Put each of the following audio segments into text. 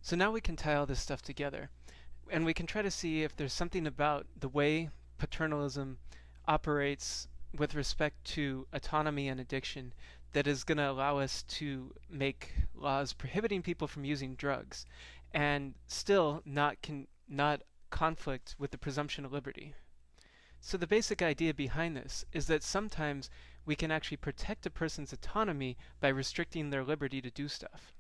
So now we can tie all this stuff together, and we can try to see if there's something about the way paternalism operates with respect to autonomy and addiction that is going to allow us to make laws prohibiting people from using drugs and still not conflict with the presumption of liberty. So the basic idea behind this is that sometimes we can actually protect a person's autonomy by restricting their liberty to do stuff.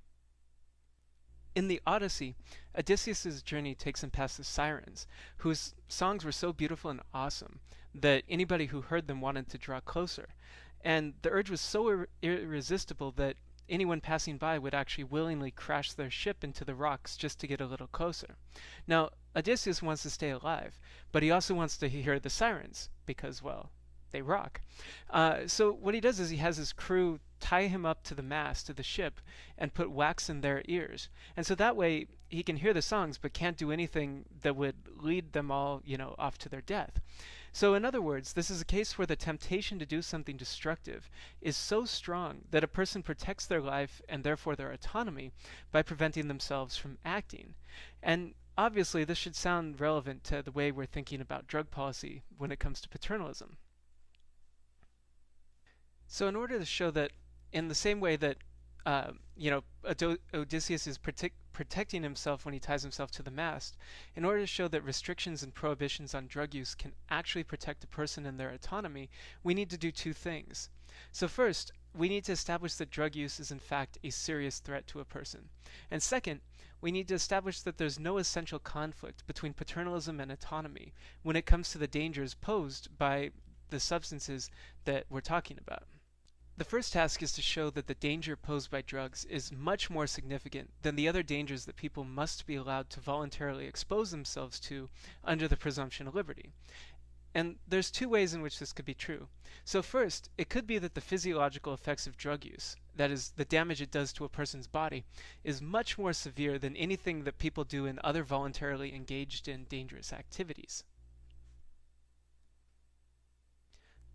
In the Odyssey, Odysseus' journey takes him past the Sirens, whose songs were so beautiful and awesome that anybody who heard them wanted to draw closer. And the urge was so irresistible that anyone passing by would actually willingly crash their ship into the rocks just to get a little closer. Now, Odysseus wants to stay alive, but he also wants to hear the Sirens, because, well, they rock. So what he does is he has his crew tie him up to the mast of the ship and put wax in their ears. And so that way he can hear the songs but can't do anything that would lead them all, off to their death. So in other words, this is a case where the temptation to do something destructive is so strong that a person protects their life and therefore their autonomy by preventing themselves from acting. And obviously this should sound relevant to the way we're thinking about drug policy when it comes to paternalism. So in order to show that in the same way that Odysseus is protecting himself when he ties himself to the mast, in order to show that restrictions and prohibitions on drug use can actually protect a person and their autonomy, we need to do two things. So first, we need to establish that drug use is in fact a serious threat to a person. And second, we need to establish that there's no essential conflict between paternalism and autonomy when it comes to the dangers posed by the substances that we're talking about. The first task is to show that the danger posed by drugs is much more significant than the other dangers that people must be allowed to voluntarily expose themselves to under the presumption of liberty. And there's two ways in which this could be true. So first, it could be that the physiological effects of drug use, that is, the damage it does to a person's body, is much more severe than anything that people do in other voluntarily engaged in dangerous activities.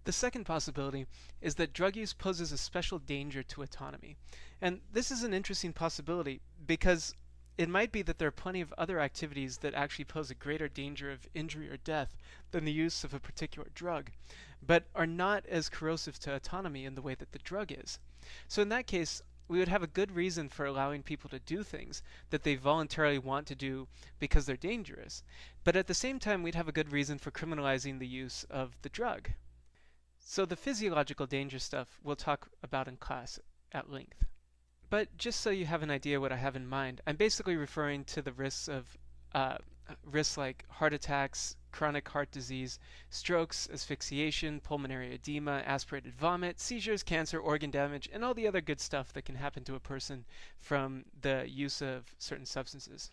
The second possibility is that drug use poses a special danger to autonomy. And this is an interesting possibility because it might be that there are plenty of other activities that actually pose a greater danger of injury or death than the use of a particular drug, but are not as corrosive to autonomy in the way that the drug is. So in that case, we would have a good reason for allowing people to do things that they voluntarily want to do because they're dangerous. But at the same time, we'd have a good reason for criminalizing the use of the drug. So the physiological danger stuff we'll talk about in class at length. But just so you have an idea what I have in mind, I'm basically referring to the risks like heart attacks, chronic heart disease, strokes, asphyxiation, pulmonary edema, aspirated vomit, seizures, cancer, organ damage, and all the other good stuff that can happen to a person from the use of certain substances.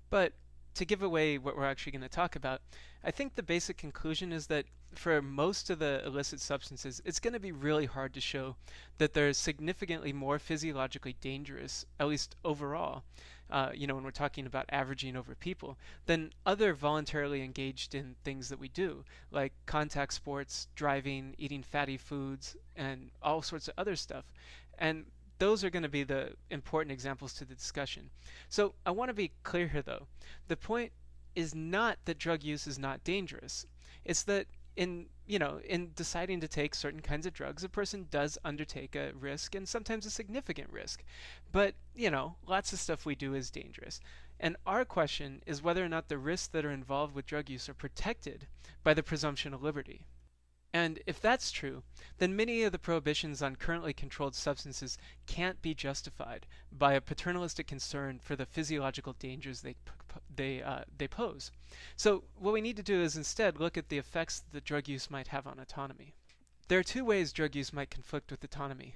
But to give away what we're actually going to talk about, I think the basic conclusion is that for most of the illicit substances, it's going to be really hard to show that they're significantly more physiologically dangerous, at least overall, when we're talking about averaging over people, than other voluntarily engaged in things that we do, like contact sports, driving, eating fatty foods, and all sorts of other stuff. And those are going to be the important examples to the discussion. So I want to be clear here, though. The point is not that drug use is not dangerous. It's that in deciding to take certain kinds of drugs, a person does undertake a risk, and sometimes a significant risk. But, lots of stuff we do is dangerous. And our question is whether or not the risks that are involved with drug use are protected by the presumption of liberty. And if that's true, then many of the prohibitions on currently controlled substances can't be justified by a paternalistic concern for the physiological dangers they pose. So what we need to do is instead look at the effects that drug use might have on autonomy. There are two ways drug use might conflict with autonomy.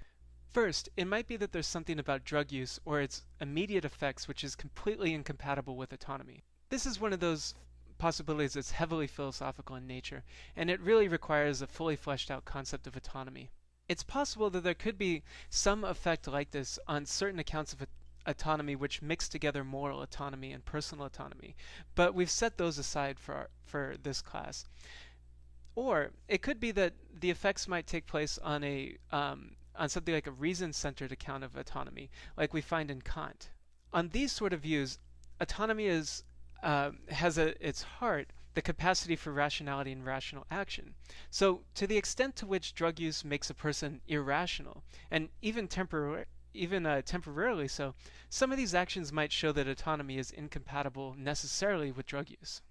First, it might be that there's something about drug use or its immediate effects which is completely incompatible with autonomy. This is one of those possibilities that's heavily philosophical in nature, and it really requires a fully fleshed out concept of autonomy. It's possible that there could be some effect like this on certain accounts of autonomy which mix together moral autonomy and personal autonomy, but we've set those aside for this class. Or it could be that the effects might take place on on something like a reason-centered account of autonomy, like we find in Kant. On these sort of views, autonomy has at its heart the capacity for rationality and rational action. So, to the extent to which drug use makes a person irrational, and temporarily so, some of these actions might show that autonomy is incompatible necessarily with drug use.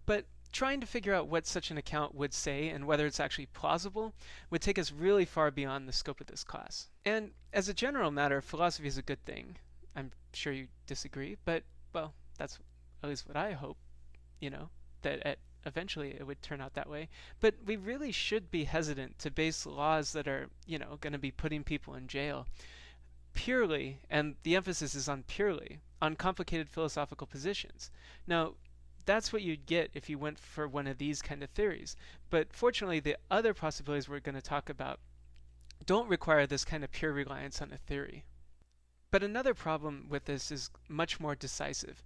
But trying to figure out what such an account would say and whether it's actually plausible would take us really far beyond the scope of this class. And as a general matter, philosophy is a good thing. I'm sure you disagree, but, well, that's at least what I hope, that eventually it would turn out that way. But we really should be hesitant to base laws that are, going to be putting people in jail purely, and the emphasis is on purely, on complicated philosophical positions. Now, that's what you'd get if you went for one of these kind of theories. But fortunately, the other possibilities we're going to talk about don't require this kind of pure reliance on a theory. But another problem with this is much more decisive.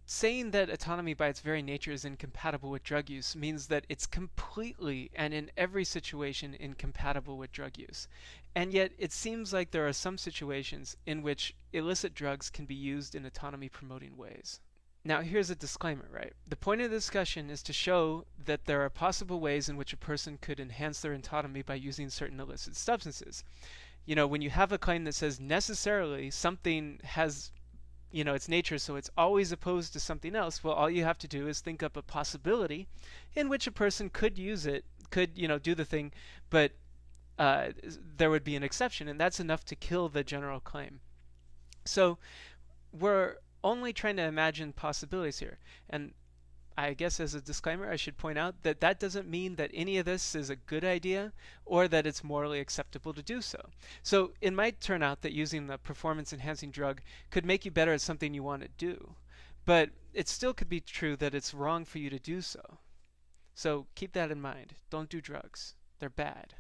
Saying that autonomy by its very nature is incompatible with drug use means that it's completely and in every situation incompatible with drug use. And yet it seems like there are some situations in which illicit drugs can be used in autonomy promoting ways. Now here's a disclaimer, right? The point of the discussion is to show that there are possible ways in which a person could enhance their autonomy by using certain illicit substances. When you have a claim that says necessarily something has its nature, so it's always opposed to something else, well, all you have to do is think up a possibility in which a person could use it, could, do the thing, but there would be an exception, and that's enough to kill the general claim. So we're only trying to imagine possibilities here. And I guess as a disclaimer, I should point out that that doesn't mean that any of this is a good idea or that it's morally acceptable to do so. So it might turn out that using the performance-enhancing drug could make you better at something you want to do. But it still could be true that it's wrong for you to do so. So keep that in mind. Don't do drugs. They're bad.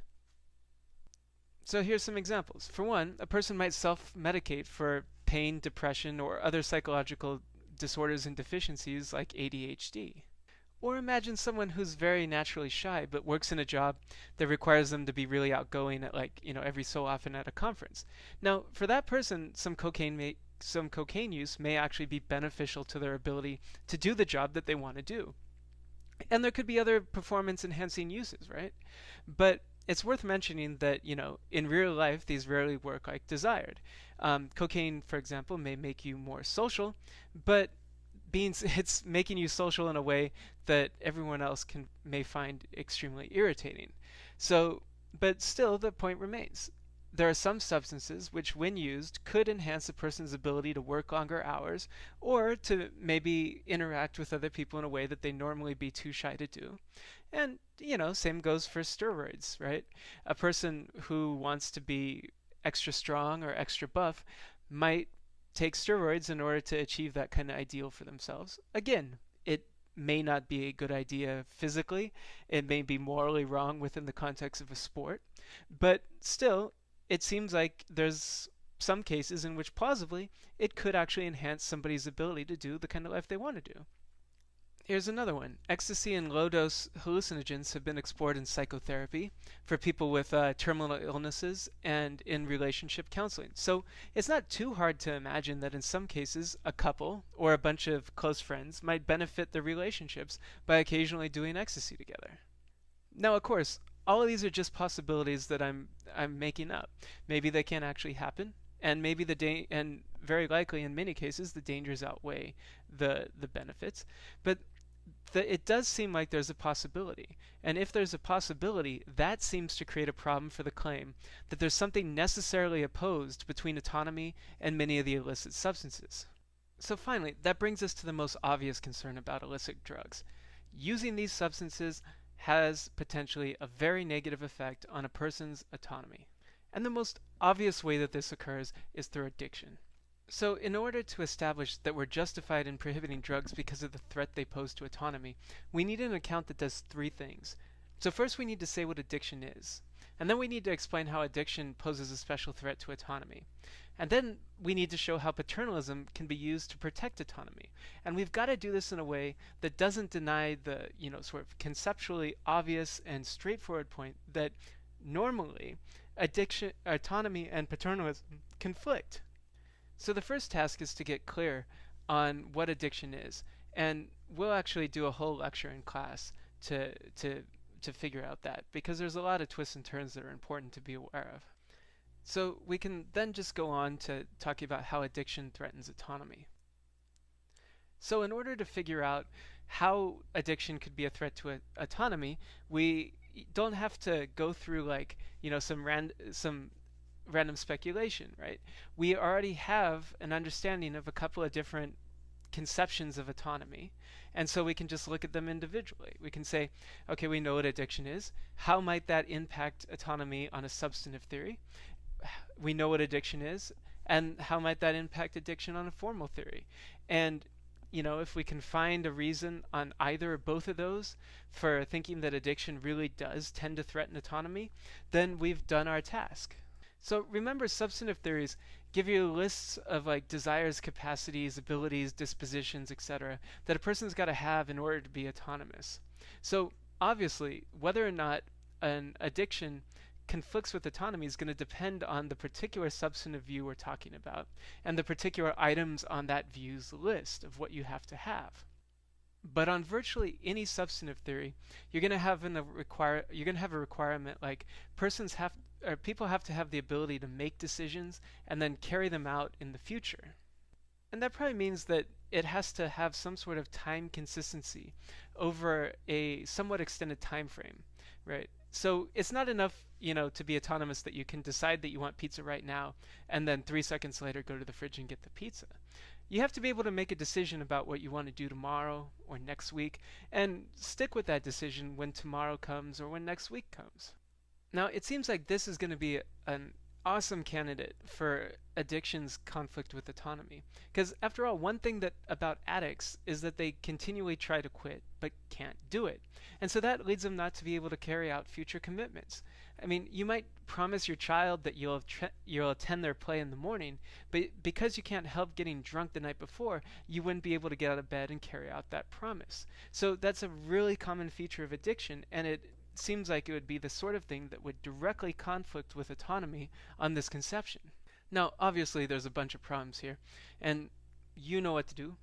So here's some examples. For one, a person might self-medicate for pain, depression, or other psychological disorders and deficiencies like ADHD. Or imagine someone who's very naturally shy but works in a job that requires them to be really outgoing at every so often at a conference. Now, for that person, some cocaine use may actually be beneficial to their ability to do the job that they want to do. And there could be other performance enhancing uses, right? But it's worth mentioning that, in real life, these rarely work like desired. Cocaine, for example, may make you more social, but it's making you social in a way that everyone else may find extremely irritating. But still, the point remains. There are some substances which, when used, could enhance a person's ability to work longer hours or to maybe interact with other people in a way that they normally be too shy to do. And, same goes for steroids, right? A person who wants to be extra strong or extra buff might take steroids in order to achieve that kind of ideal for themselves. Again, it may not be a good idea physically. It may be morally wrong within the context of a sport. But still, it seems like there's some cases in which plausibly it could actually enhance somebody's ability to do the kind of life they want to do. Here's another one. Ecstasy and low-dose hallucinogens have been explored in psychotherapy for people with terminal illnesses and in relationship counseling. So it's not too hard to imagine that in some cases a couple or a bunch of close friends might benefit their relationships by occasionally doing ecstasy together. Now, of course, all of these are just possibilities that I'm making up. Maybe they can't actually happen, and maybe and very likely in many cases the dangers outweigh the benefits. But it does seem like there's a possibility. And if there's a possibility, that seems to create a problem for the claim that there's something necessarily opposed between autonomy and many of the illicit substances. So finally, that brings us to the most obvious concern about illicit drugs. Using these substances has potentially a very negative effect on a person's autonomy. And the most obvious way that this occurs is through addiction. So in order to establish that we're justified in prohibiting drugs because of the threat they pose to autonomy, we need an account that does three things. So first we need to say what addiction is. And then we need to explain how addiction poses a special threat to autonomy. And then we need to show how paternalism can be used to protect autonomy. And we've got to do this in a way that doesn't deny the, sort of conceptually obvious and straightforward point that normally autonomy and paternalism conflict. So the first task is to get clear on what addiction is, and we'll actually do a whole lecture in class to to to figure out that, because there's a lot of twists and turns that are important to be aware of. So we can then just go on to talking about how addiction threatens autonomy. So in order to figure out how addiction could be a threat to autonomy, we don't have to go through like, some random speculation, right? We already have an understanding of a couple of different conceptions of autonomy. And so we can just look at them individually. We can say, okay, we know what addiction is. How might that impact autonomy on a substantive theory? We know what addiction is. And how might that impact addiction on a formal theory? And if we can find a reason on either or both of those for thinking that addiction really does tend to threaten autonomy, then we've done our task. So remember, substantive theories give you lists of like desires, capacities, abilities, dispositions, etc. that a person's got to have in order to be autonomous. So obviously, whether or not an addiction conflicts with autonomy is going to depend on the particular substantive view we're talking about and the particular items on that view's list of what you have to have. But on virtually any substantive theory, you're going to have a requirement like people have to have the ability to make decisions and then carry them out in the future. And that probably means that it has to have some sort of time consistency over a somewhat extended time frame, right? So it's not enough, to be autonomous that you can decide that you want pizza right now and then 3 seconds later go to the fridge and get the pizza. You have to be able to make a decision about what you want to do tomorrow or next week and stick with that decision when tomorrow comes or when next week comes. Now, it seems like this is going to be an awesome candidate for addiction's conflict with autonomy. Because after all, one thing about addicts is that they continually try to quit but can't do it. And so that leads them not to be able to carry out future commitments. I mean, you might promise your child that you'll attend their play in the morning, but because you can't help getting drunk the night before, you wouldn't be able to get out of bed and carry out that promise. So that's a really common feature of addiction, and it seems like it would be the sort of thing that would directly conflict with autonomy on this conception. Now, obviously, there's a bunch of problems here, and you know what to do.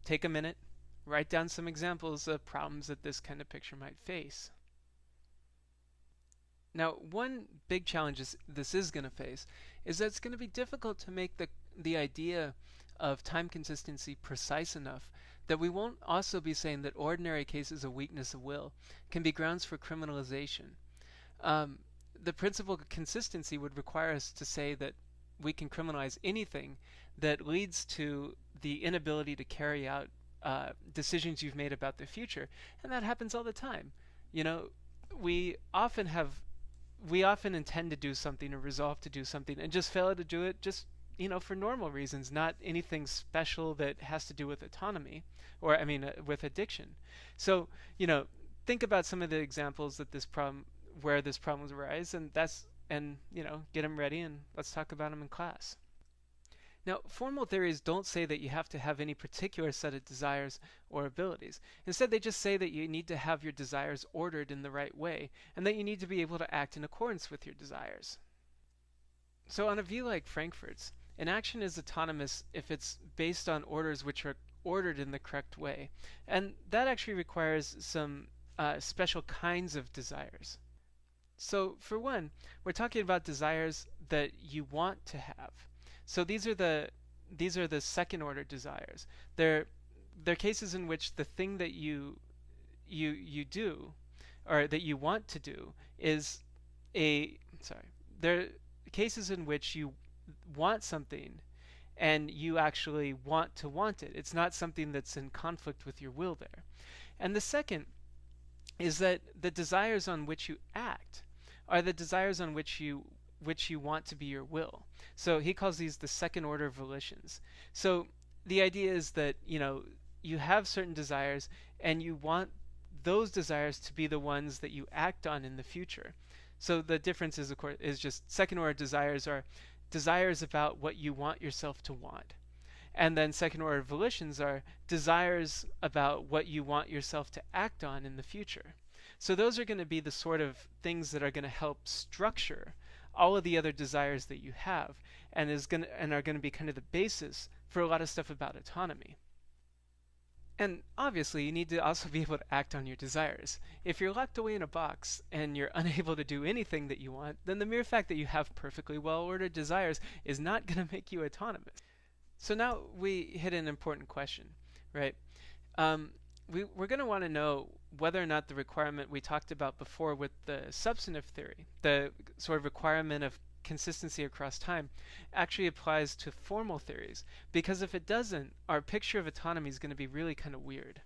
Take a minute, write down some examples of problems that this kind of picture might face. Now, one big challenge this is going to face is that it's going to be difficult to make the idea of time consistency precise enough that we won't also be saying that ordinary cases of weakness of will can be grounds for criminalization. The principle of consistency would require us to say that we can criminalize anything that leads to the inability to carry out decisions you've made about the future, and that happens all the time. We often intend to do something or resolve to do something and just fail to do it just for normal reasons, not anything special that has to do with autonomy or with addiction. So think about some of the examples that where this problem arises, and get them ready and let's talk about them in class. Now, formal theories don't say that you have to have any particular set of desires or abilities. Instead, they just say that you need to have your desires ordered in the right way, and that you need to be able to act in accordance with your desires. So on a view like Frankfurt's, an action is autonomous if it's based on orders which are ordered in the correct way. And that actually requires some special kinds of desires. So for one, we're talking about desires that you want to have. So these are the second order desires. They're cases in which the thing that you do or that you want to do is they're cases in which you want something and you actually want it. It's not something that's in conflict with your will there. And the second is that the desires on which you act are the desires on which you want to be your will. So he calls these the second order volitions. So the idea is that you have certain desires and you want those desires to be the ones that you act on in the future. So the difference is, of course, is just second order desires are desires about what you want yourself to want. And then second order volitions are desires about what you want yourself to act on in the future. So those are going to be the sort of things that are going to help structure all of the other desires that you have and are going to be kind of the basis for a lot of stuff about autonomy. And obviously, you need to also be able to act on your desires. If you're locked away in a box and you're unable to do anything that you want, then the mere fact that you have perfectly well ordered desires is not going to make you autonomous. So now we hit an important question, right? Um, we're going to want to know whether or not the requirement we talked about before with the substantive theory, the sort of requirement of consistency across time, actually applies to formal theories. Because if it doesn't, our picture of autonomy is going to be really kind of weird.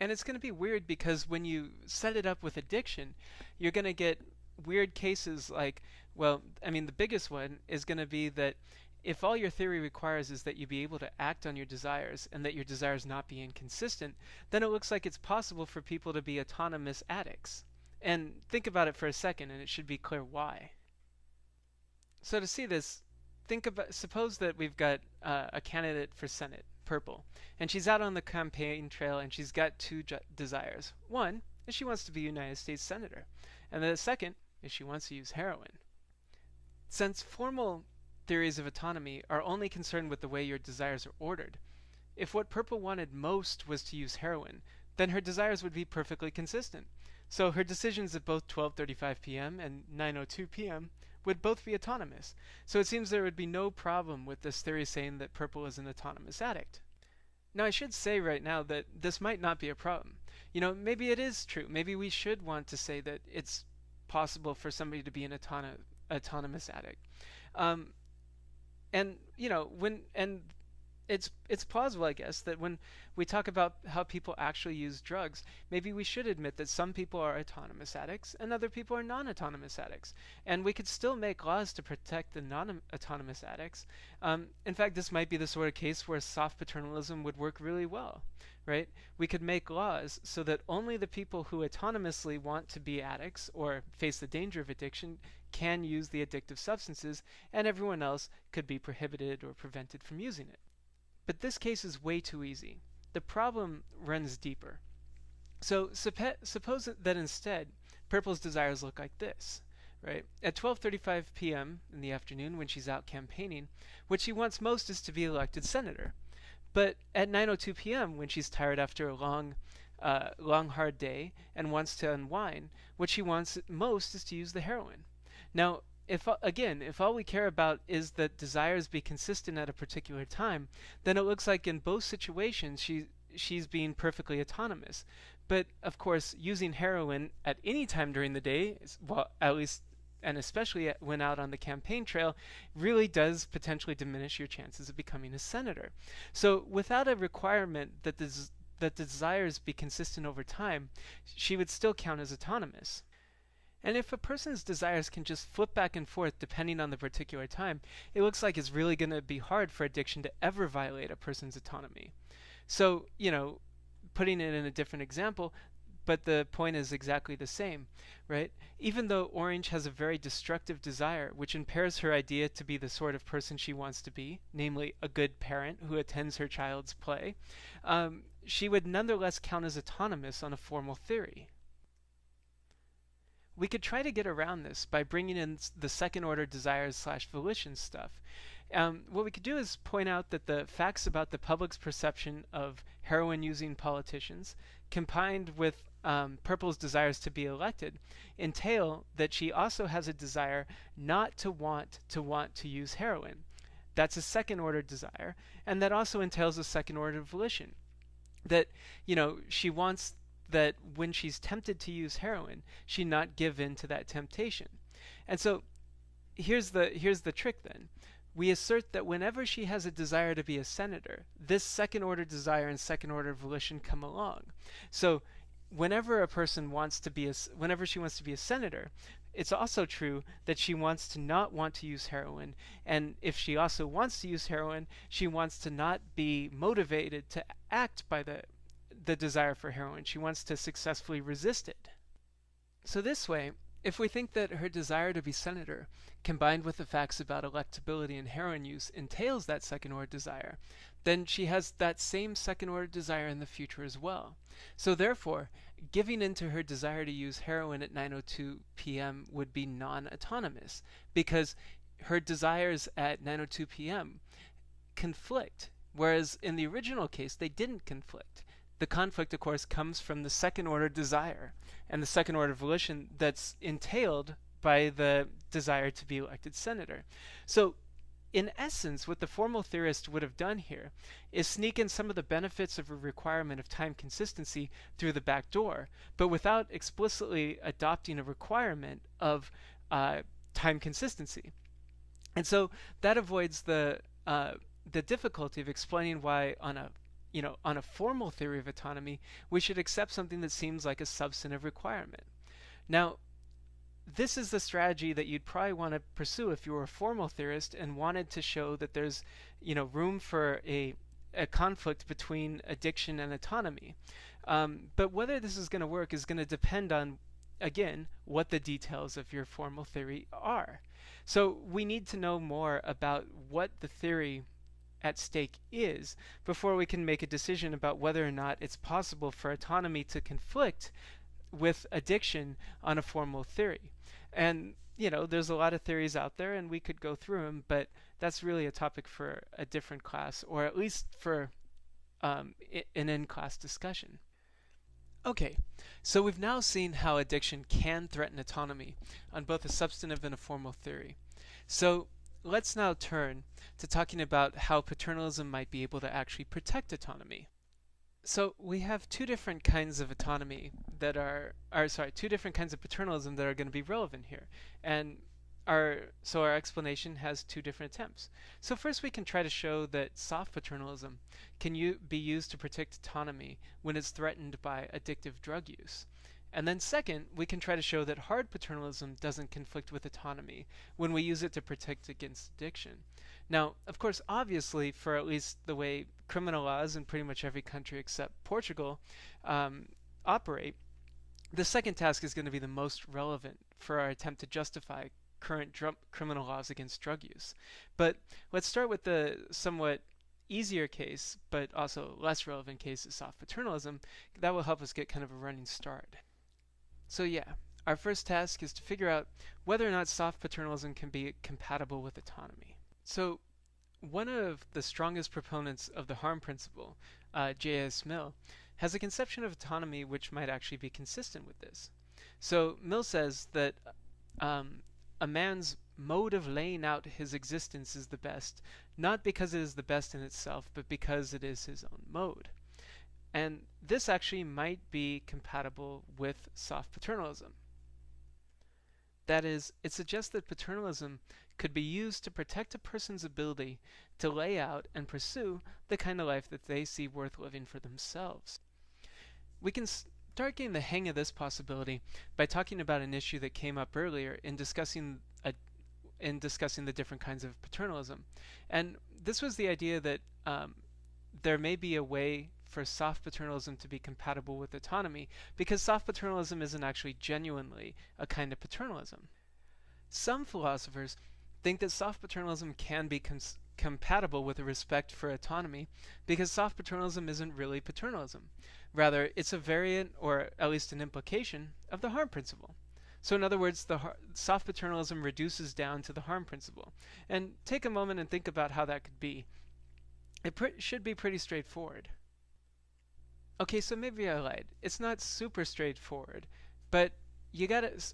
And it's going to be weird because when you set it up with addiction, you're going to get weird cases like, well, I mean, the biggest one is going to be that if all your theory requires is that you be able to act on your desires and that your desires not be inconsistent, then it looks like it's possible for people to be autonomous addicts. And think about it for a second, and it should be clear why. So to see this, suppose that we've got a candidate for Senate, Purple, and she's out on the campaign trail and she's got two desires. One is she wants to be a United States Senator, and the second is she wants to use heroin. Since formal theories of autonomy are only concerned with the way your desires are ordered, if what Purple wanted most was to use heroin, then her desires would be perfectly consistent. So her decisions at both 12:35 p.m. and 9:02 p.m. would both be autonomous. So it seems there would be no problem with this theory saying that Purple is an autonomous addict. Now I should say right now that this might not be a problem. Maybe it is true. Maybe we should want to say that it's possible for somebody to be an autonomous addict. Um, and when and it's plausible, I guess, that when we talk about how people actually use drugs, maybe we should admit that some people are autonomous addicts and other people are non-autonomous addicts. And we could still make laws to protect the non-autonomous addicts. In fact, this might be the sort of case where soft paternalism would work really well, right? We could make laws so that only the people who autonomously want to be addicts or face the danger of addiction can use the addictive substances, and everyone else could be prohibited or prevented from using it. But this case is way too easy. The problem runs deeper. So suppose that instead, Purple's desires look like this, right? At 12:35 p.m. in the afternoon when she's out campaigning, what she wants most is to be elected senator. But at 9:02 p.m. when she's tired after a long hard day and wants to unwind, what she wants most is to use the heroin. Now, if all we care about is that desires be consistent at a particular time, then it looks like in both situations she's being perfectly autonomous. But of course, using heroin at any time during the day, well, at least and especially when out on the campaign trail, really does potentially diminish your chances of becoming a senator. So without a requirement that the desires be consistent over time, she would still count as autonomous. And if a person's desires can just flip back and forth depending on the particular time, it looks like it's really going to be hard for addiction to ever violate a person's autonomy. So, putting it in a different example, but the point is exactly the same, right? Even though Orange has a very destructive desire, which impairs her idea to be the sort of person she wants to be, namely a good parent who attends her child's play, she would nonetheless count as autonomous on a formal theory. We could try to get around this by bringing in the second order desires / volition stuff. What we could do is point out that the facts about the public's perception of heroin using politicians, combined with Purple's desires to be elected, entail that she also has a desire not to want to use heroin. That's a second order desire, and that also entails a second order volition. That, she wants that when she's tempted to use heroin, she not give in to that temptation. And so here's the trick then. We assert that whenever she has a desire to be a senator, this second order desire and second order volition come along. So whenever she wants to be a senator, it's also true that she wants to not want to use heroin, and if she also wants to use heroin, she wants to not be motivated to act by the desire for heroin. She wants to successfully resist it. So this way, if we think that her desire to be senator, combined with the facts about electability and heroin use, entails that second order desire, then she has that same second order desire in the future as well. So therefore, giving in to her desire to use heroin at 9:02 p.m. would be non-autonomous, because her desires at 9:02 p.m. conflict, whereas in the original case they didn't conflict. the conflict, of course, comes from the second order desire and the second order volition that's entailed by the desire to be elected senator. So, in essence, what the formal theorist would have done here is sneak in some of the benefits of a requirement of time consistency through the back door, but without explicitly adopting a requirement of time consistency. And so that avoids the difficulty of explaining why on a formal theory of autonomy we should accept something that seems like a substantive requirement. Now, this is the strategy that you'd probably want to pursue if you were a formal theorist and wanted to show that there's room for a conflict between addiction and autonomy. But whether this is going to work is going to depend on, again, what the details of your formal theory are. So we need to know more about what the theory at stake is before we can make a decision about whether or not it's possible for autonomy to conflict with addiction on a formal theory. And there's a lot of theories out there, and we could go through them, but that's really a topic for a different class, or at least for an in-class discussion. Okay, so we've now seen how addiction can threaten autonomy on both a substantive and a formal theory. So let's now turn to talking about how paternalism might be able to actually protect autonomy. So we have two different kinds of autonomy that two different kinds of paternalism that are going to be relevant here. And our explanation has two different attempts. So first we can try to show that soft paternalism can be used to protect autonomy when it's threatened by addictive drug use. And then second, we can try to show that hard paternalism doesn't conflict with autonomy when we use it to protect against addiction. Now, of course, obviously, for at least the way criminal laws in pretty much every country except Portugal operate, the second task is going to be the most relevant for our attempt to justify current criminal laws against drug use. But let's start with the somewhat easier case, but also less relevant case of soft paternalism. That will help us get kind of a running start. So yeah, our first task is to figure out whether or not soft paternalism can be compatible with autonomy. So one of the strongest proponents of the harm principle, J.S. Mill, has a conception of autonomy which might actually be consistent with this. So Mill says that a man's mode of laying out his existence is the best, not because it is the best in itself, but because it is his own mode. And this actually might be compatible with soft paternalism. That is, it suggests that paternalism could be used to protect a person's ability to lay out and pursue the kind of life that they see worth living for themselves. We can start getting the hang of this possibility by talking about an issue that came up earlier in discussing the different kinds of paternalism. And this was the idea that there may be a way for soft paternalism to be compatible with autonomy, because soft paternalism isn't actually genuinely a kind of paternalism. Some philosophers think that soft paternalism can be compatible with a respect for autonomy, because soft paternalism isn't really paternalism. Rather, it's a variant, or at least an implication, of the harm principle. So in other words, soft paternalism reduces down to the harm principle. And take a moment and think about how that could be. It should be pretty straightforward. Okay, so maybe I lied. It's not super straightforward, but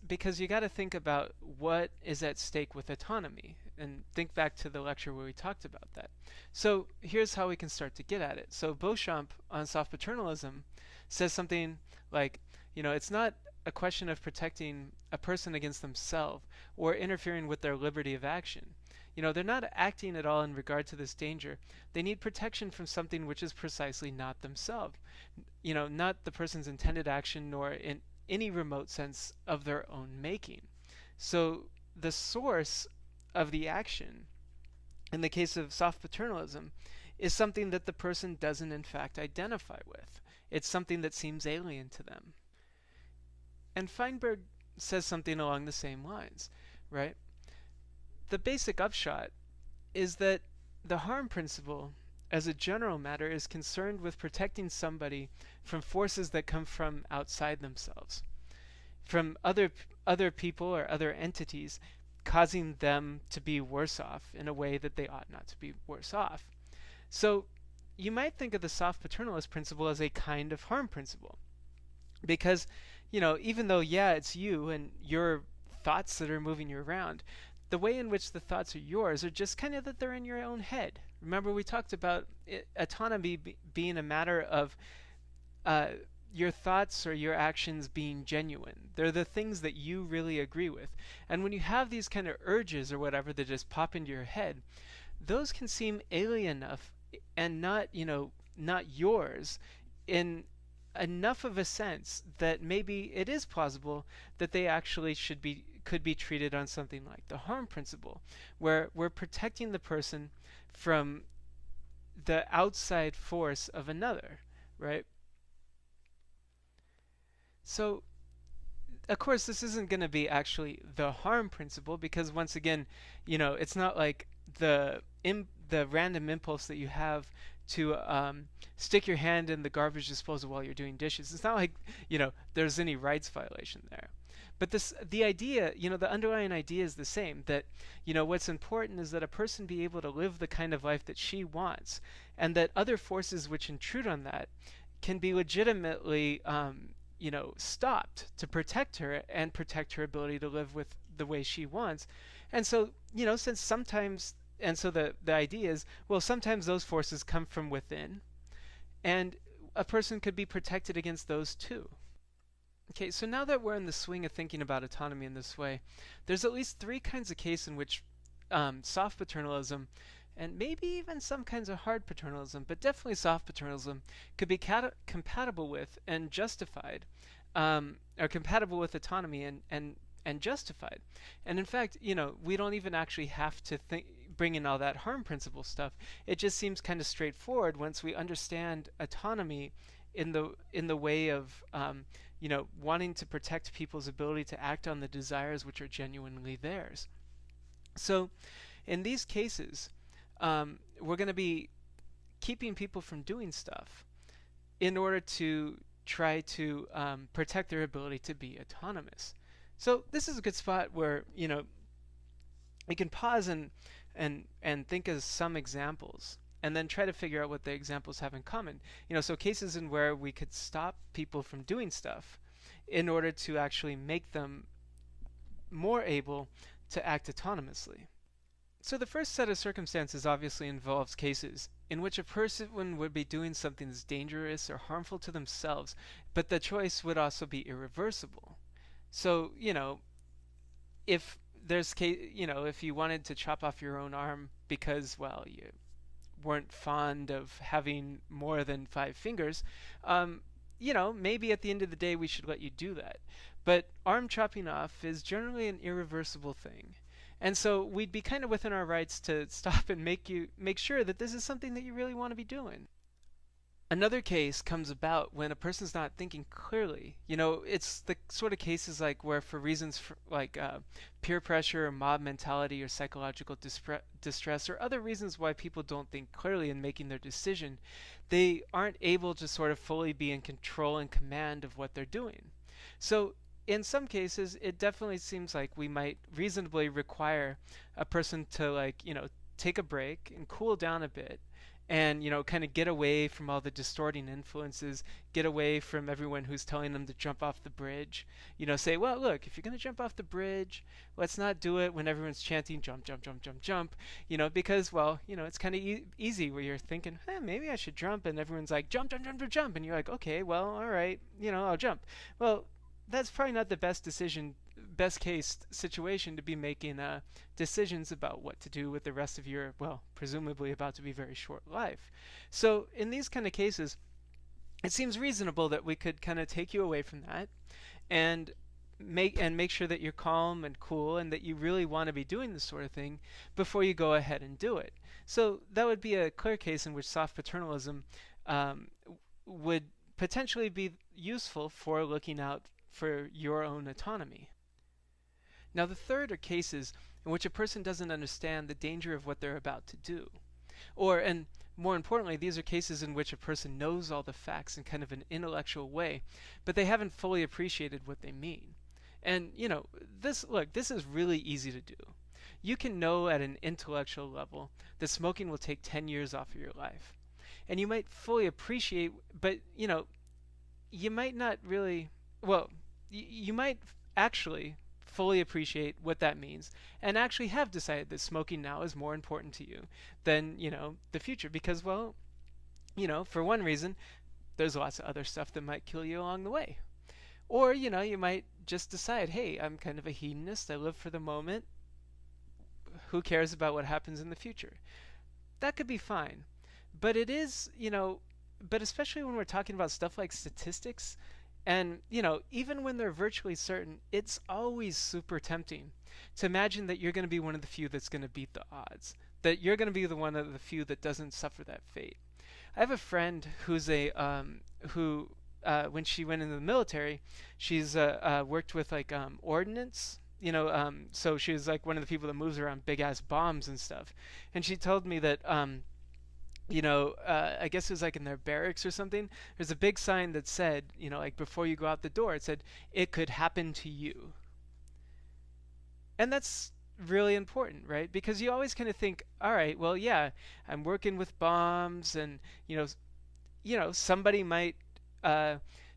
because you gotta think about what is at stake with autonomy, and think back to the lecture where we talked about that. So here's how we can start to get at it. So Beauchamp on soft paternalism says something like, it's not a question of protecting a person against themselves or interfering with their liberty of action. They're not acting at all in regard to this danger. They need protection from something which is precisely not themselves. Not the person's intended action, nor in any remote sense of their own making. So the source of the action, in the case of soft paternalism, is something that the person doesn't in fact identify with. It's something that seems alien to them. And Feinberg says something along the same lines, right? The basic upshot is that the harm principle, as a general matter, is concerned with protecting somebody from forces that come from outside themselves, from other people or other entities, causing them to be worse off in a way that they ought not to be worse off. So, you might think of the soft paternalist principle as a kind of harm principle. Because, even though, yeah, it's you and your thoughts that are moving you around, the way in which the thoughts are yours are just kind of that they're in your own head. Remember, we talked about autonomy being a matter of uh, your thoughts or your actions being genuine. They're the things that you really agree with. And when you have these kind of urges or whatever that just pop into your head, those can seem alien enough and not yours in enough of a sense that maybe it is plausible that they actually could be treated on something like the harm principle, where we're protecting the person from the outside force of another, right? So, of course, this isn't going to be actually the harm principle because once again, it's not like the random impulse that you have to stick your hand in the garbage disposal while you're doing dishes. It's not like there's any rights violation there. But the idea, the underlying idea is the same. That what's important is that a person be able to live the kind of life that she wants, and that other forces which intrude on that can be legitimately stopped to protect her and protect her ability to live with the way she wants. And so, since sometimes, and so the idea is, well, sometimes those forces come from within, and a person could be protected against those too. Okay, so now that we're in the swing of thinking about autonomy in this way, there's at least three kinds of case in which soft paternalism and maybe even some kinds of hard paternalism, but definitely soft paternalism, could be compatible with and justified, or compatible with autonomy and justified. And in fact, we don't even actually have to bring in all that harm principle stuff. It just seems kind of straightforward once we understand autonomy in the way of wanting to protect people's ability to act on the desires which are genuinely theirs. So, in these cases, we're going to be keeping people from doing stuff in order to try to protect their ability to be autonomous. So this is a good spot where we can pause and think of some examples and then try to figure out what the examples have in common. So cases in where we could stop people from doing stuff in order to actually make them more able to act autonomously. So the first set of circumstances obviously involves cases in which a person would be doing something that's dangerous or harmful to themselves, but the choice would also be irreversible. So, if if you wanted to chop off your own arm because, well, you weren't fond of having more than 5 fingers, maybe at the end of the day we should let you do that. But arm chopping off is generally an irreversible thing. And so we'd be kind of within our rights to stop and make sure that this is something that you really want to be doing. Another case comes about when a person's not thinking clearly. It's the sort of cases like where for reasons like peer pressure or mob mentality or psychological distress or other reasons why people don't think clearly in making their decision, they aren't able to sort of fully be in control and command of what they're doing. So in some cases, it definitely seems like we might reasonably require a person to take a break and cool down a bit and kind of get away from all the distorting influences, get away from everyone who's telling them to jump off the bridge. Say, well, look, if you're going to jump off the bridge, let's not do it when everyone's chanting jump, jump, jump, jump, jump. Because, well, it's kind of easy where you're thinking, maybe I should jump, and everyone's like jump, jump, jump, jump, jump, and you're like, okay, well, all right, I'll jump. Well, that's probably not the best case situation to be making decisions about what to do with the rest of your, well, presumably about to be very short life. So in these kind of cases, it seems reasonable that we could kind of take you away from that and make sure that you're calm and cool and that you really want to be doing this sort of thing before you go ahead and do it. So that would be a clear case in which soft paternalism would potentially be useful for looking out for your own autonomy. Now, the third are cases in which a person doesn't understand the danger of what they're about to do. And more importantly, these are cases in which a person knows all the facts in kind of an intellectual way, but they haven't fully appreciated what they mean. And, this is really easy to do. You can know at an intellectual level that smoking will take 10 years off of your life. and you might fully appreciate, but you might not really, well, you might actually fully appreciate what that means and actually have decided that smoking now is more important to you than, the future because, well, for one reason, there's lots of other stuff that might kill you along the way. Or, you might just decide, hey, I'm kind of a hedonist. I live for the moment. Who cares about what happens in the future? That could be fine. But it is, but especially when we're talking about stuff like statistics, and, even when they're virtually certain, it's always super tempting to imagine that you're going to be one of the few that's going to beat the odds, that you're going to be the one of the few that doesn't suffer that fate. I have a friend who's who when she went into the military, she's worked with like ordnance. So she was like one of the people that moves around big ass bombs and stuff. And she told me that I guess it was like in their barracks or something. There's a big sign that said, like before you go out the door, it said, "It could happen to you." And that's really important, right? Because you always kind of think, all right, well, yeah, I'm working with bombs, and somebody might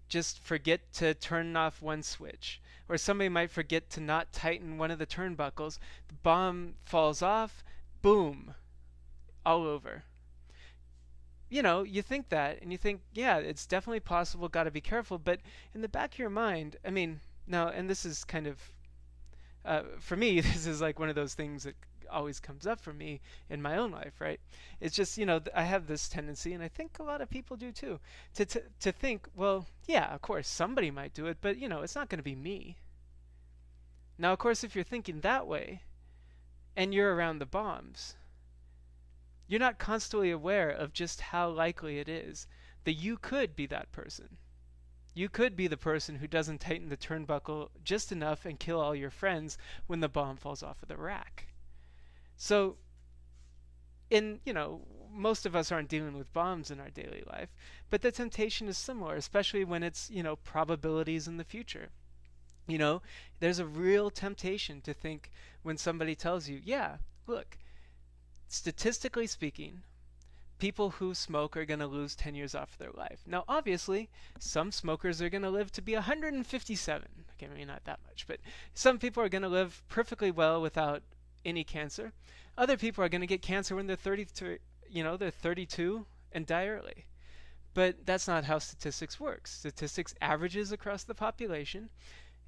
just forget to turn off one switch, or somebody might forget to not tighten one of the turnbuckles. The bomb falls off, boom, all over. You think that, and you think, yeah, it's definitely possible, got to be careful. But in the back of your mind, I mean, now, and this is kind of, for me, this is like one of those things that always comes up for me in my own life, right? It's just, I have this tendency, and I think a lot of people do too, to think, well, yeah, of course, somebody might do it, but, it's not going to be me. Now, of course, if you're thinking that way, and you're around the bombs, you're not constantly aware of just how likely it is that you could be that person. You could be the person who doesn't tighten the turnbuckle just enough and kill all your friends when the bomb falls off of the rack. So, most of us aren't dealing with bombs in our daily life, but the temptation is similar, especially when it's, probabilities in the future. There's a real temptation to think when somebody tells you, yeah, look, statistically speaking, people who smoke are going to lose 10 years off of their life. Now, obviously, some smokers are going to live to be 157. Okay, maybe not that much, but some people are going to live perfectly well without any cancer. Other people are going to get cancer when they're 32 and die early. But that's not how statistics works. Statistics averages across the population,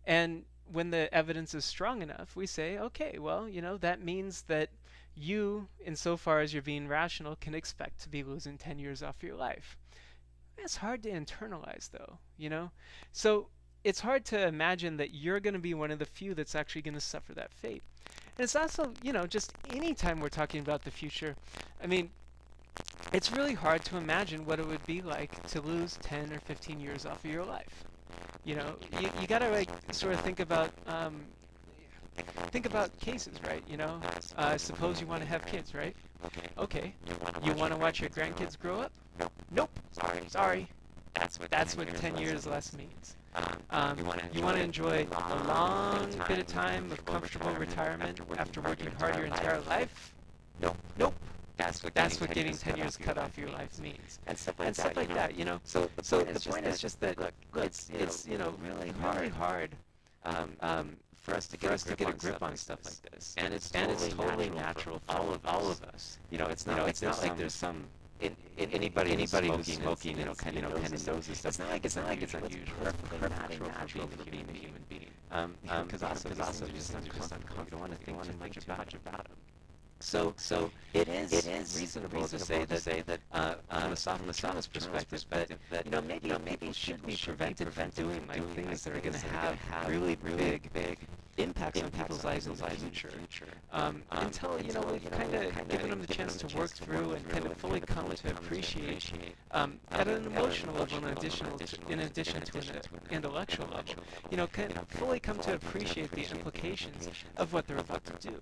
and when the evidence is strong enough, we say, okay, well, that means that you, insofar as you're being rational, can expect to be losing 10 years off your life. It's hard to internalize, though, So it's hard to imagine that you're going to be one of the few that's actually going to suffer that fate. And it's also, just any time we're talking about the future, I mean, it's really hard to imagine what it would be like to lose 10 or 15 years off of your life. You got to like sort of think about cases, right? Suppose you want to have kids, right? Okay. You want to watch your grandkids grow up? Nope. Sorry. That's what 10 years less means. You want to enjoy a long bit of time of comfortable retirement after working hard your entire life? Nope. That's what getting 10 years cut off your life means. And stuff like that, So the point is just that, look, it's really hard for us to get a grip on stuff like this. And it's totally natural for all of us. It's not like there's some anybody who's smoking, kind of knows this stuff. It's not like it's unusual. It's perfectly natural for being a human being. Because also just uncomfortable. You don't want to think too much about them. So it is reasonable to say that from a sophomor's perspective that maybe should be prevented from doing things that are going to have really big impacts on people's lives in the future. Until we've kind of given them the chance to work through and kind of fully come to appreciate at an emotional level, in addition to an intellectual level, kind of fully come to appreciate the implications of what they're about to do.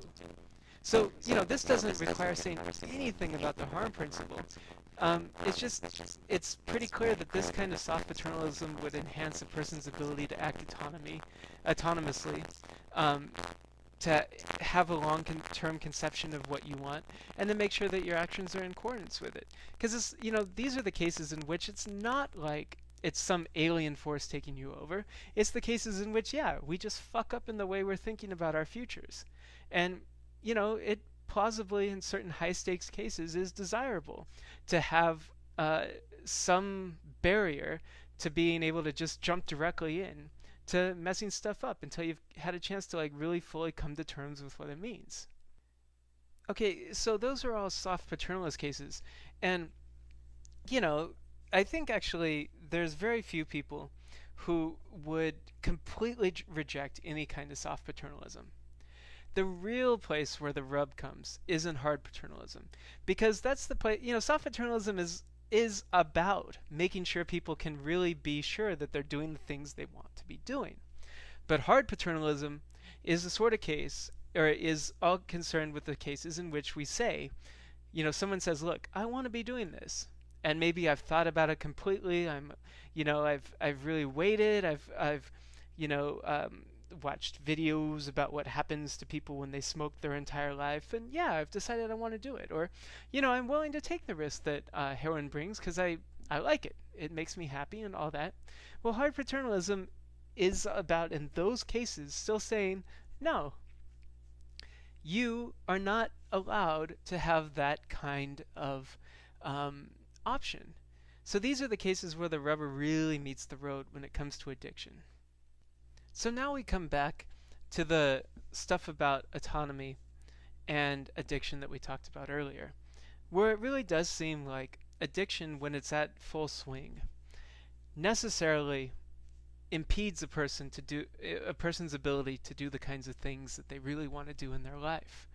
So, this doesn't require saying anything about the harm principle. It's pretty clear that this kind of soft paternalism would enhance a person's ability to act autonomously, to have a long-term conception of what you want, and to make sure that your actions are in accordance with it. Because these are the cases in which it's not like it's some alien force taking you over. It's the cases in which, yeah, we just fuck up in the way we're thinking about our futures. And, it plausibly, in certain high-stakes cases, is desirable to have some barrier to being able to just jump directly in to messing stuff up until you've had a chance to really fully come to terms with what it means. Okay, so those are all soft paternalist cases. And, you know, I think actually there's very few people who would completely reject any kind of soft paternalism. The real place where the rub comes is in hard paternalism, because that's the place. Soft paternalism is about making sure people can really be sure that they're doing the things they want to be doing. But hard paternalism is the sort of case, or is all concerned with the cases in which we say, someone says, "Look, I want to be doing this, and maybe I've thought about it completely. I've really waited. I've watched videos about what happens to people when they smoke their entire life, and yeah, I've decided I want to do it. Or, I'm willing to take the risk that heroin brings because I like it. It makes me happy and all that." Well, hard paternalism is about, in those cases, still saying, no, you are not allowed to have that kind of option. So these are the cases where the rubber really meets the road when it comes to addiction. So now we come back to the stuff about autonomy and addiction that we talked about earlier, where it really does seem like addiction, when it's at full swing, necessarily impedes a person's ability to do the kinds of things that they really want to do in their life.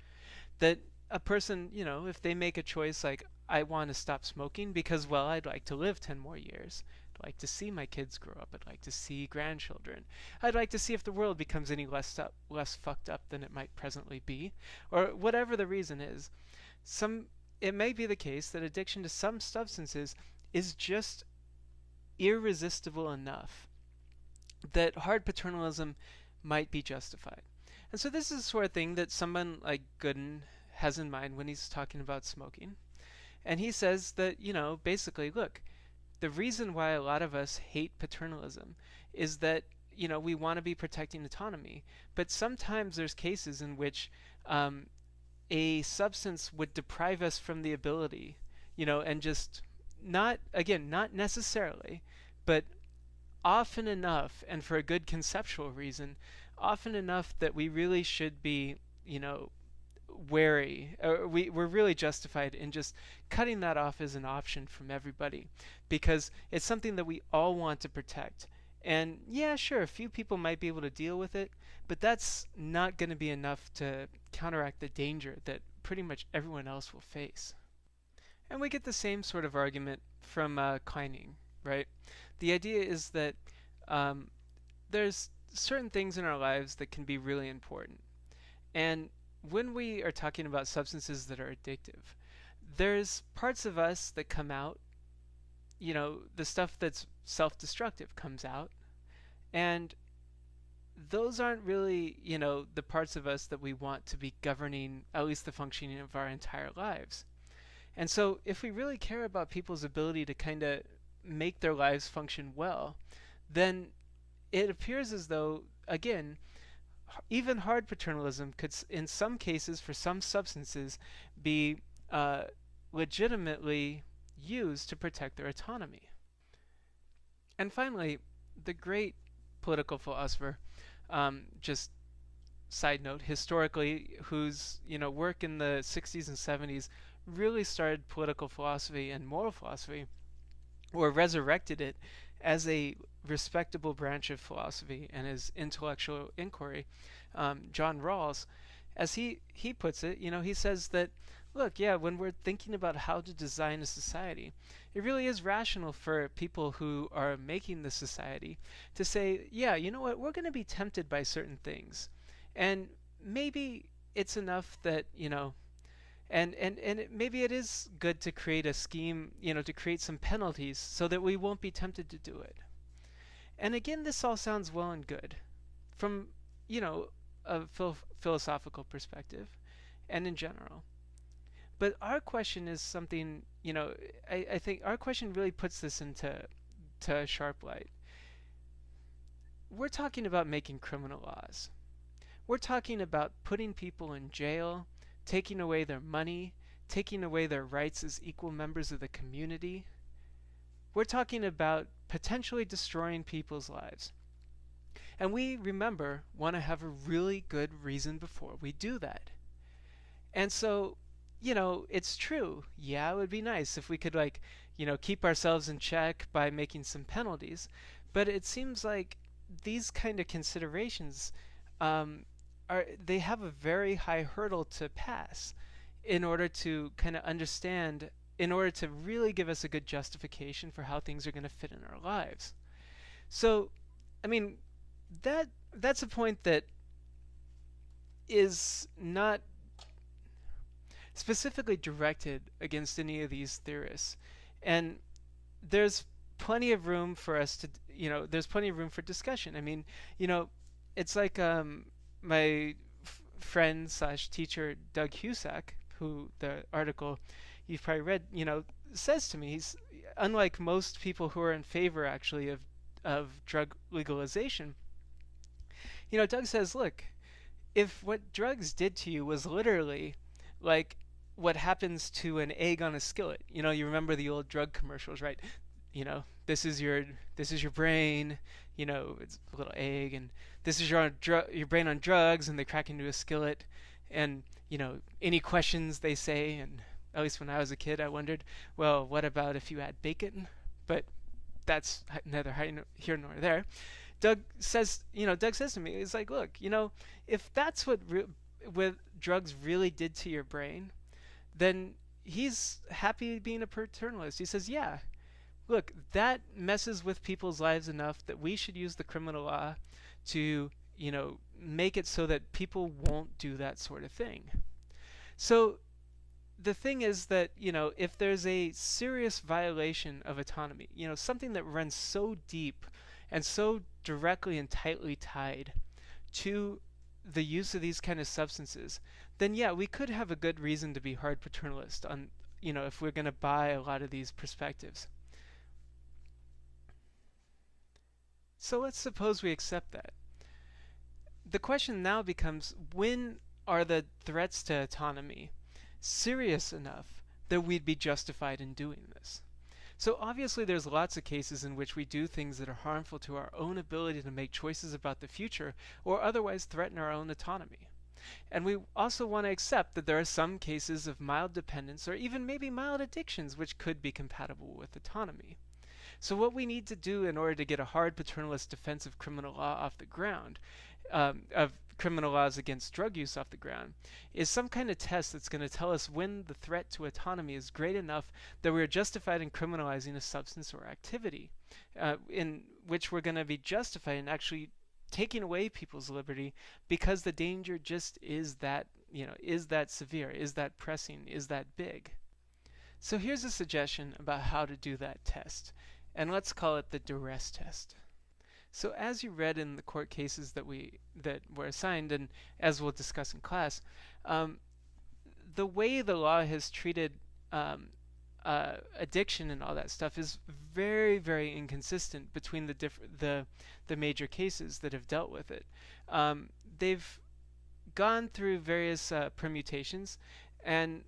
That a person, if they make a choice like, I want to stop smoking because, well, I'd like to live 10 more years. I'd like to see my kids grow up. I'd like to see grandchildren. I'd like to see if the world becomes any less fucked up than it might presently be. Or whatever the reason is. It may be the case that addiction to some substances is just irresistible enough that hard paternalism might be justified. And so this is the sort of thing that someone like Gooden has in mind when he's talking about smoking. And he says that, basically, look, the reason why a lot of us hate paternalism is that, we want to be protecting autonomy. But sometimes there's cases in which a substance would deprive us from the ability, and just not necessarily, but often enough, and for a good conceptual reason, often enough that we really should be, wary. We're really justified in just cutting that off as an option from everybody, because it's something that we all want to protect. And yeah, sure, a few people might be able to deal with it, but that's not going to be enough to counteract the danger that pretty much everyone else will face. And we get the same sort of argument from Kleining, right? The idea is that there's certain things in our lives that can be really important. And when we are talking about substances that are addictive, there's parts of us that come out, the stuff that's self-destructive comes out, and those aren't really, the parts of us that we want to be governing at least the functioning of our entire lives. And so if we really care about people's ability to kind of make their lives function well, then it appears as though, again, even hard paternalism could, in some cases, for some substances, be legitimately used to protect their autonomy. And finally, the great political philosopher, just side note, historically, whose work in the 60s and 70s really started political philosophy and moral philosophy, or resurrected it as a respectable branch of philosophy and as intellectual inquiry, John Rawls, as he puts it, he says that, look, yeah, when we're thinking about how to design a society, it really is rational for people who are making the society to say, yeah, you know what, we're going to be tempted by certain things. And maybe it's enough that, maybe it is good to create a scheme, to create some penalties so that we won't be tempted to do it. And again, this all sounds well and good from, philosophical perspective and in general. But our question is something, I think our question really puts this into a sharp light. We're talking about making criminal laws. We're talking about putting people in jail, taking away their money, taking away their rights as equal members of the community. We're talking about potentially destroying people's lives. And we, remember, want to have a really good reason before we do that. And so, it's true. Yeah, it would be nice if we could, keep ourselves in check by making some penalties. But it seems like these kind of considerations they have a very high hurdle to pass in order to kind of understand, in order to really give us a good justification for how things are going to fit in our lives. So, I mean, that's a point that is not specifically directed against any of these theorists. And there's plenty of room for us to, there's plenty of room for discussion. I mean, it's like my friend slash teacher, Doug Husak, who the article you've probably read, says to me, he's, unlike most people who are in favor actually of drug legalization, Doug says, look, if what drugs did to you was literally like what happens to an egg on a skillet, you remember the old drug commercials, right? This is your brain, it's a little egg, and this is your brain on drugs, and they crack into a skillet, and any questions they say, and at least when I was a kid, I wondered, well, what about if you add bacon? But that's neither here nor there. Doug says to me, he's like, look, if that's what drugs really did to your brain, then he's happy being a paternalist. He says, yeah, look, that messes with people's lives enough that we should use the criminal law to, make it so that people won't do that sort of thing. So the thing is that, if there's a serious violation of autonomy, something that runs so deep and so directly and tightly tied to the use of these kind of substances, then yeah, we could have a good reason to be hard paternalist on, if we're going to buy a lot of these perspectives. So let's suppose we accept that. The question now becomes, when are the threats to autonomy serious enough that we'd be justified in doing this? So obviously there's lots of cases in which we do things that are harmful to our own ability to make choices about the future or otherwise threaten our own autonomy. And we also want to accept that there are some cases of mild dependence or even maybe mild addictions which could be compatible with autonomy. So what we need to do in order to get a hard paternalist defense of criminal law off the ground, of criminal laws against drug use off the ground, is some kind of test that's going to tell us when the threat to autonomy is great enough that we're justified in criminalizing a substance or activity, in which we're going to be justified in actually taking away people's liberty because the danger just is that, is that severe, is that pressing, is that big. So here's a suggestion about how to do that test, and let's call it the duress test. So as you read in the court cases that were assigned, and as we'll discuss in class, the way the law has treated addiction and all that stuff is very, very inconsistent between the major cases that have dealt with it. They've gone through various permutations, and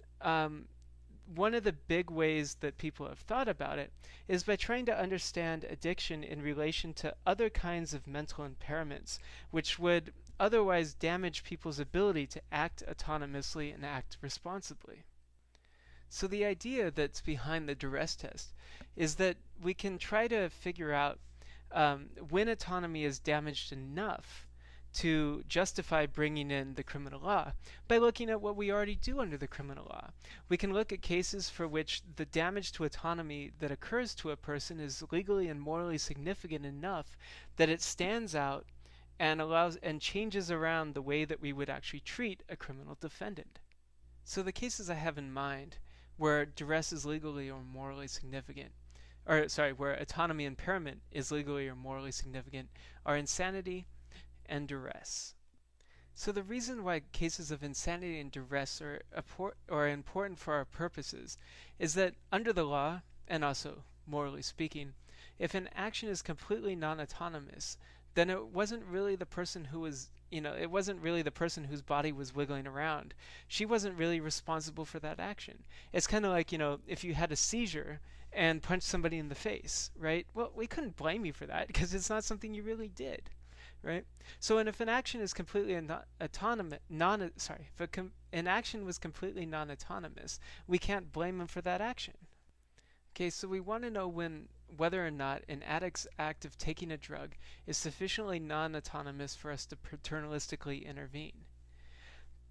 one of the big ways that people have thought about it is by trying to understand addiction in relation to other kinds of mental impairments, which would otherwise damage people's ability to act autonomously and act responsibly. So the idea that's behind the duress test is that we can try to figure out when autonomy is damaged enough to justify bringing in the criminal law by looking at what we already do under the criminal law. We can look at cases for which the damage to autonomy that occurs to a person is legally and morally significant enough that it stands out and allows and changes around the way that we would actually treat a criminal defendant. So the cases I have in mind where duress is legally or morally significant, where autonomy impairment is legally or morally significant, are insanity and duress. So the reason why cases of insanity and duress are important for our purposes is that under the law, and also morally speaking, if an action is completely non-autonomous, then it wasn't really the person who was, it wasn't really the person whose body was wiggling around. She wasn't really responsible for that action. It's kind of like, if you had a seizure and punched somebody in the face, right? Well, we couldn't blame you for that because it's not something you really did, right? So, and if an action is completely autonomous, an action was completely non-autonomous, we can't blame him for that action. Okay, so we want to know whether or not an addict's act of taking a drug is sufficiently non-autonomous for us to paternalistically intervene.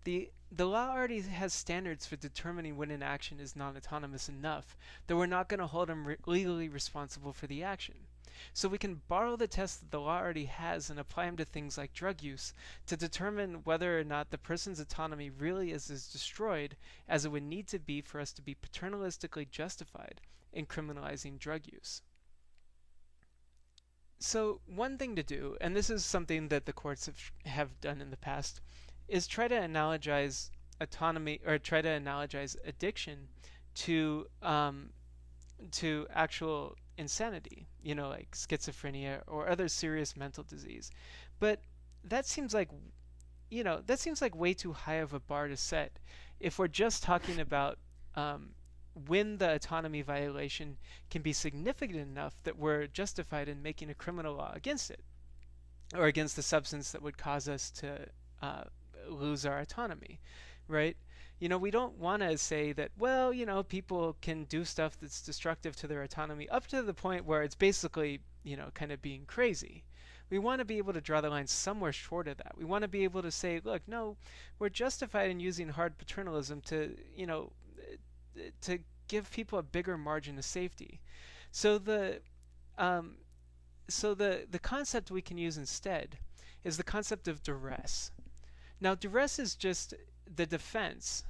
The law already has standards for determining when an action is non-autonomous enough that we're not going to hold him legally responsible for the action. So we can borrow the tests that the law already has and apply them to things like drug use to determine whether or not the person's autonomy really is as destroyed as it would need to be for us to be paternalistically justified in criminalizing drug use. So one thing to do, and this is something that the courts have done in the past, is try to analogize autonomy, or try to analogize addiction to actual insanity, like schizophrenia or other serious mental disease. But that seems like way too high of a bar to set if we're just talking about when the autonomy violation can be significant enough that we're justified in making a criminal law against it, or against the substance that would cause us to lose our autonomy, right? We don't want to say that, well, people can do stuff that's destructive to their autonomy up to the point where it's basically, kind of being crazy. We want to be able to draw the line somewhere short of that. We want to be able to say, look, no, we're justified in using hard paternalism to give people a bigger margin of safety. So the concept we can use instead is the concept of duress. Now, duress is just the defense.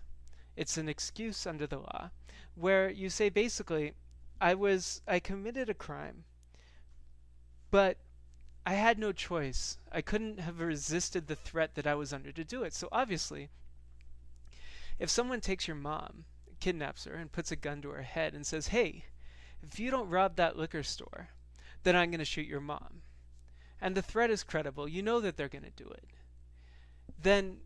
It's an excuse under the law where you say basically, I committed a crime, but I had no choice. I couldn't have resisted the threat that I was under to do it. So obviously, if someone takes your mom, kidnaps her, and puts a gun to her head and says, hey, if you don't rob that liquor store, then I'm going to shoot your mom, and the threat is credible, you know that they're going to do it, then,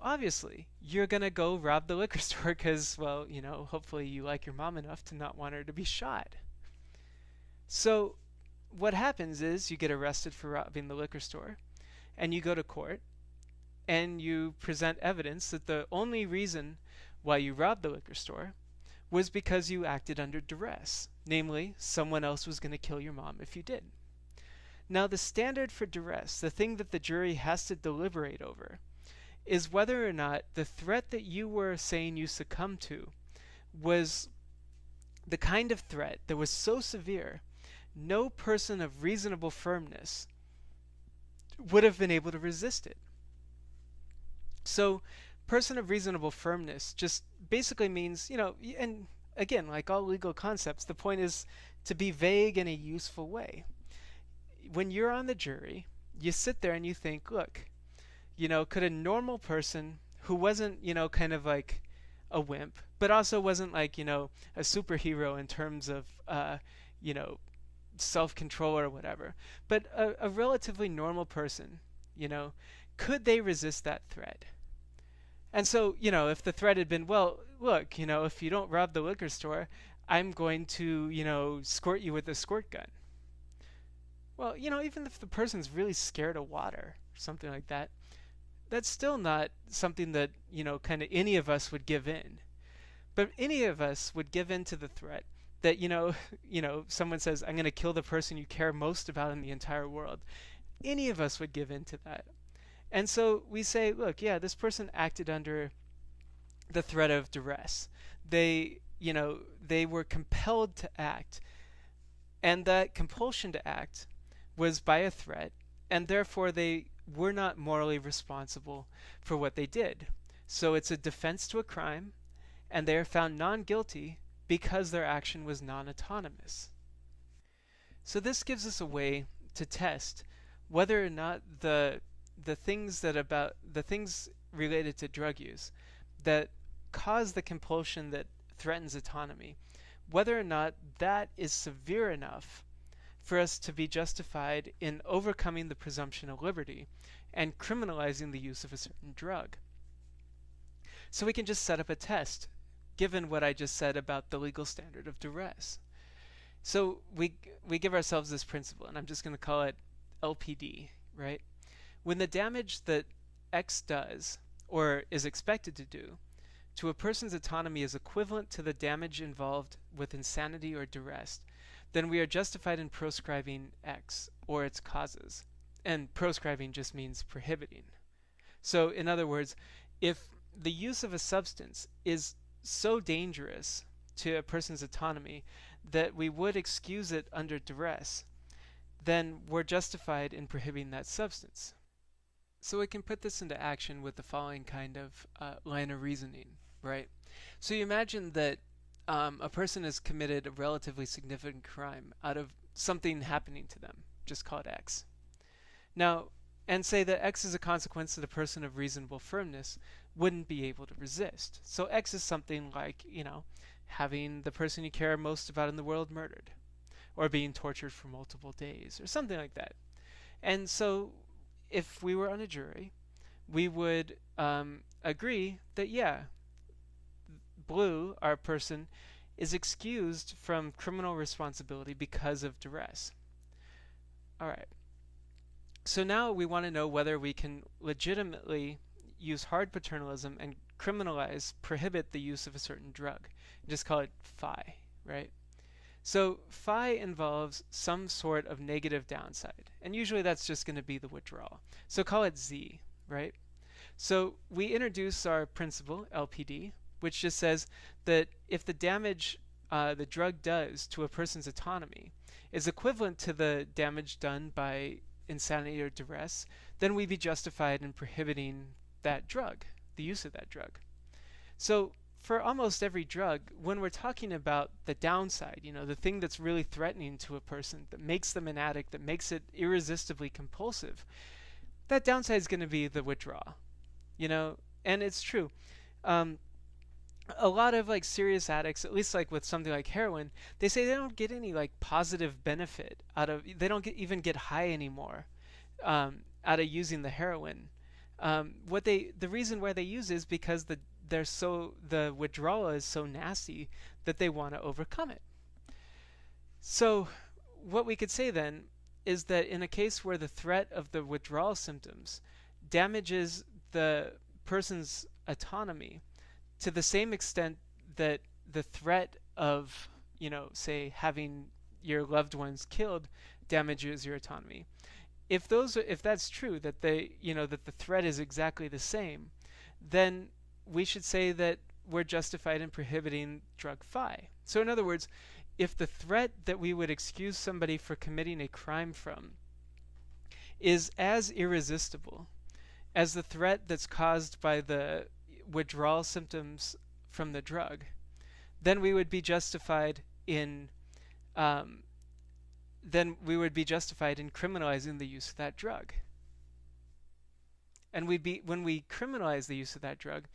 obviously, you're going to go rob the liquor store because, well, hopefully you like your mom enough to not want her to be shot. So what happens is you get arrested for robbing the liquor store, and you go to court, and you present evidence that the only reason why you robbed the liquor store was because you acted under duress. Namely, someone else was going to kill your mom if you did. Now, the standard for duress, the thing that the jury has to deliberate over, is whether or not the threat that you were saying you succumbed to was the kind of threat that was so severe no person of reasonable firmness would have been able to resist it. So, person of reasonable firmness just basically means, and again, like all legal concepts, the point is to be vague in a useful way. When you're on the jury, you sit there and you think, look, could a normal person who wasn't, kind of like a wimp, but also wasn't like, a superhero in terms of, self-control or whatever, but a relatively normal person, could they resist that threat? And so, if the threat had been, well, look, if you don't rob the liquor store, I'm going to, squirt you with a squirt gun. Well, even if the person's really scared of water or something like that, that's still not something that, kind of any of us would give in. But any of us would give in to the threat that, someone says, I'm going to kill the person you care most about in the entire world. Any of us would give in to that. And so we say, look, yeah, this person acted under the threat of duress. They were compelled to act. And that compulsion to act was by a threat, and therefore they were not morally responsible for what they did. So it's a defense to a crime, and they are found non-guilty because their action was non-autonomous. So this gives us a way to test whether or not the the things related to drug use that cause the compulsion that threatens autonomy, whether or not that is severe enough for us to be justified in overcoming the presumption of liberty and criminalizing the use of a certain drug. So we can just set up a test, given what I just said about the legal standard of duress. So we give ourselves this principle, and I'm just going to call it LPD, right? When the damage that X does, or is expected to do, to a person's autonomy is equivalent to the damage involved with insanity or duress, then we are justified in proscribing X or its causes. And proscribing just means prohibiting. So, in other words, if the use of a substance is so dangerous to a person's autonomy that we would excuse it under duress, then we're justified in prohibiting that substance. So we can put this into action with the following kind of line of reasoning, right? So you imagine that a person has committed a relatively significant crime out of something happening to them. Just call it X. Now, and say that X is a consequence that a person of reasonable firmness wouldn't be able to resist. So X is something like, having the person you care most about in the world murdered, or being tortured for multiple days, or something like that. And so if we were on a jury, we would agree that, yeah, Blue, our person, is excused from criminal responsibility because of duress. All right. So now we want to know whether we can legitimately use hard paternalism and prohibit the use of a certain drug. Just call it phi, right? So phi involves some sort of negative downside, and usually that's just going to be the withdrawal. So call it Z, right? So we introduce our principle, LPD, which just says that if the damage the drug does to a person's autonomy is equivalent to the damage done by insanity or duress, then we'd be justified in prohibiting that drug, the use of that drug. So for almost every drug, when we're talking about the downside, the thing that's really threatening to a person, that makes them an addict, that makes it irresistibly compulsive, that downside is going to be the withdrawal. And it's true. A lot of serious addicts, at least with something like heroin, they say they don't get any positive benefit they don't even get high anymore out of using the heroin. The reason why they use is because the withdrawal is so nasty that they want to overcome it. So what we could say then is that in a case where the threat of the withdrawal symptoms damages the person's autonomy to the same extent that the threat of, say, having your loved ones killed damages your autonomy. If that's true, that that the threat is exactly the same, then we should say that we're justified in prohibiting drug phi. So in other words, if the threat that we would excuse somebody for committing a crime from is as irresistible as the threat that's caused by the withdrawal symptoms from the drug, then we would be justified in criminalizing the use of that drug. And when we criminalize the use of that drug,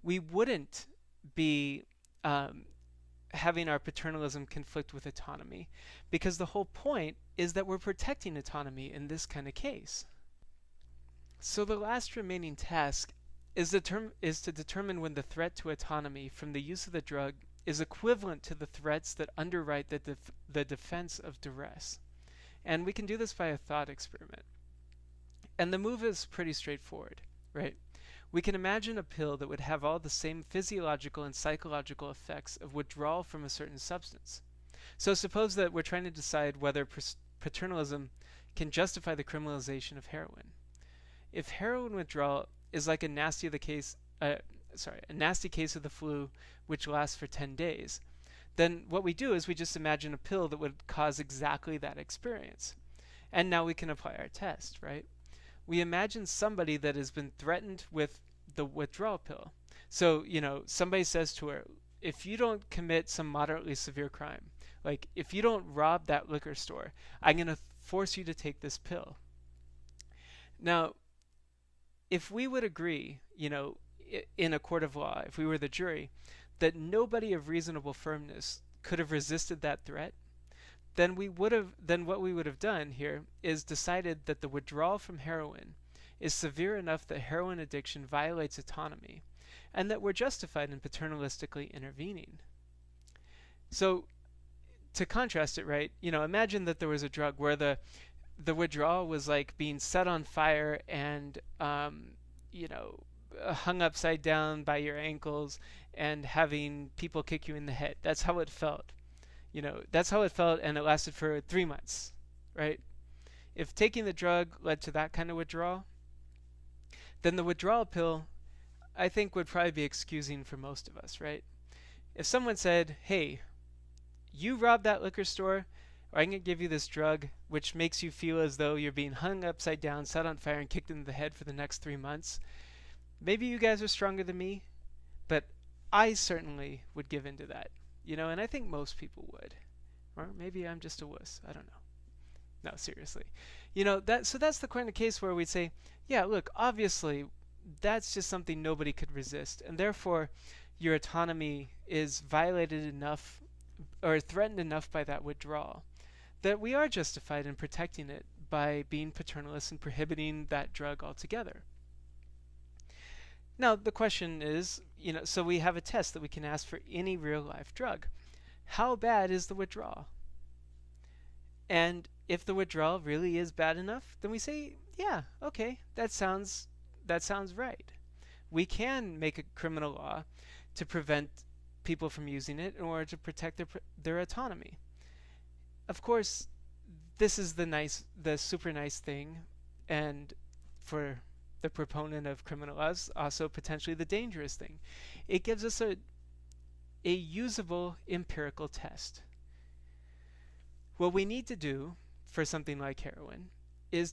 we wouldn't be having our paternalism conflict with autonomy, because the whole point is that we're protecting autonomy in this kind of case. So the last remaining task is to determine when the threat to autonomy from the use of the drug is equivalent to the threats that underwrite the defense of duress. And we can do this by a thought experiment. And the move is pretty straightforward, right? We can imagine a pill that would have all the same physiological and psychological effects of withdrawal from a certain substance. So suppose that we're trying to decide whether paternalism can justify the criminalization of heroin. If heroin withdrawal is like a nasty case of the flu which lasts for 10 days, then what we do is we just imagine a pill that would cause exactly that experience. And now we can apply our test, right? We imagine somebody that has been threatened with the withdrawal pill. So, somebody says to her, if you don't commit some moderately severe crime, like if you don't rob that liquor store, I'm going to force you to take this pill. Now, if we would agree, in a court of law, if we were the jury, that nobody of reasonable firmness could have resisted that threat, then what we would have done here is decided that the withdrawal from heroin is severe enough that heroin addiction violates autonomy, and that we're justified in paternalistically intervening. So to contrast it, right, imagine that there was a drug where the withdrawal was like being set on fire and you know hung upside down by your ankles and having people kick you in the head. That's how it felt. That's how it felt, and it lasted for 3 months, right? If taking the drug led to that kind of withdrawal, then the withdrawal pill, I think, would probably be excusing for most of us, right? If someone said, hey, you robbed that liquor store, or I'm going to give you this drug which makes you feel as though you're being hung upside down, set on fire, and kicked in the head for the next 3 months, maybe you guys are stronger than me, but I certainly would give in to that. And I think most people would. Or maybe I'm just a wuss. I don't know. No, seriously. So that's the kind of case where we'd say, yeah, look, obviously that's just something nobody could resist, and therefore your autonomy is violated enough or threatened enough by that withdrawal that we are justified in protecting it by being paternalist and prohibiting that drug altogether. Now, the question is, so we have a test that we can ask for any real-life drug. How bad is the withdrawal? And if the withdrawal really is bad enough, then we say, yeah, okay, that sounds right. We can make a criminal law to prevent people from using it in order to protect their autonomy. Of course, this is the super nice thing, and for the proponent of criminal laws, also potentially the dangerous thing. It gives us a usable empirical test. What we need to do for something like heroin is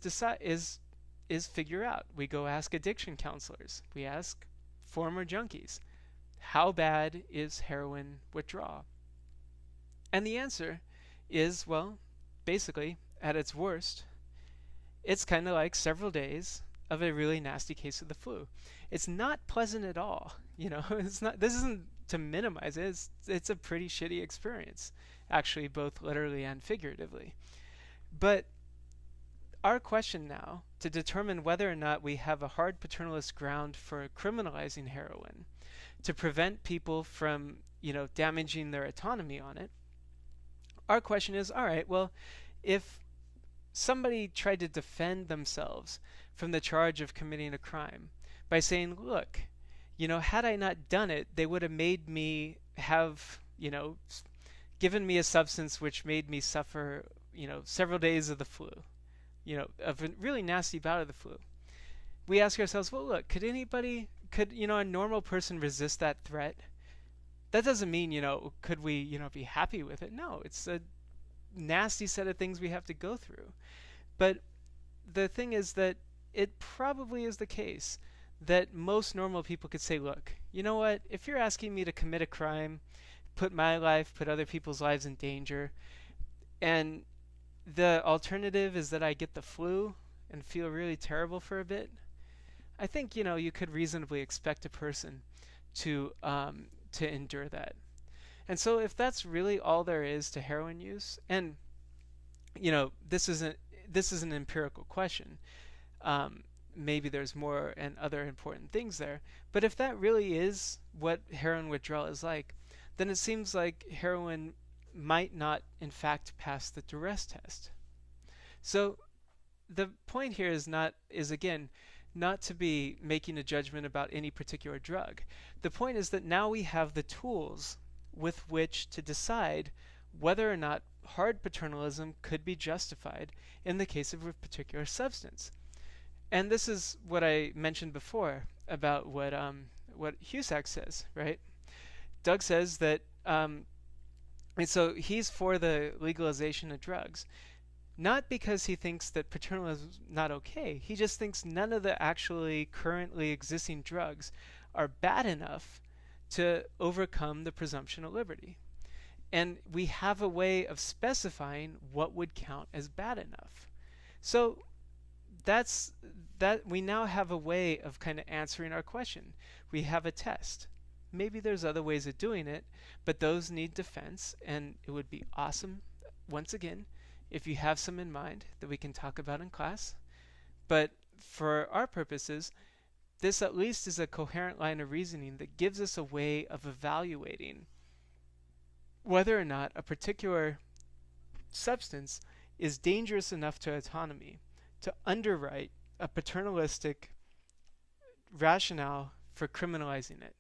figure out. We go ask addiction counselors. We ask former junkies, how bad is heroin withdrawal? And the answer is, well, basically, at its worst, it's kind of like several days of a really nasty case of the flu. It's not pleasant at all. It's not. This isn't to minimize it. It's a pretty shitty experience, actually, both literally and figuratively. But our question now, to determine whether or not we have a hard paternalist ground for criminalizing heroin, to prevent people from, damaging their autonomy on it, our question is, all right, well, if somebody tried to defend themselves from the charge of committing a crime by saying, look, had I not done it, they would have made me have, given me a substance which made me suffer, several days of the flu, of a really nasty bout of the flu. We ask ourselves, well, look, could a normal person resist that threat? That doesn't mean, could we, be happy with it? No, it's a nasty set of things we have to go through. But the thing is that it probably is the case that most normal people could say, look, you know what, if you're asking me to commit a crime, put my life, put other people's lives in danger, and the alternative is that I get the flu and feel really terrible for a bit, I think, you could reasonably expect a person to endure that. And so if that's really all there is to heroin use, and, this is an empirical question, maybe there's more and other important things there, but if that really is what heroin withdrawal is like, then it seems like heroin might not in fact pass the duress test. So the point here is again not to be making a judgment about any particular drug. The point is that now we have the tools with which to decide whether or not hard paternalism could be justified in the case of a particular substance. And this is what I mentioned before about what Husak says, right? Doug says that, and so he's for the legalization of drugs, not because he thinks that paternalism is not okay. He just thinks none of the actually currently existing drugs are bad enough to overcome the presumption of liberty. And we have a way of specifying what would count as bad enough. So that's that we now have a way of kind of answering our question. We have a test. Maybe there's other ways of doing it, but those need defense, and it would be awesome, once again, if you have some in mind that we can talk about in class. But for our purposes, this at least is a coherent line of reasoning that gives us a way of evaluating whether or not a particular substance is dangerous enough to autonomy to underwrite a paternalistic rationale for criminalizing it.